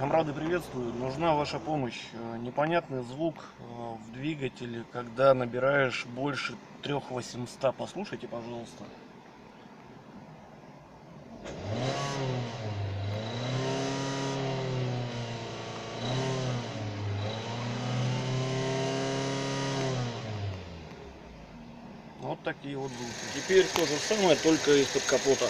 Комрады, приветствую. Нужна ваша помощь. Непонятный звук в двигателе, когда набираешь больше 3800. Послушайте, пожалуйста. Вот такие вот звуки. Теперь то же самое, только из-под капота.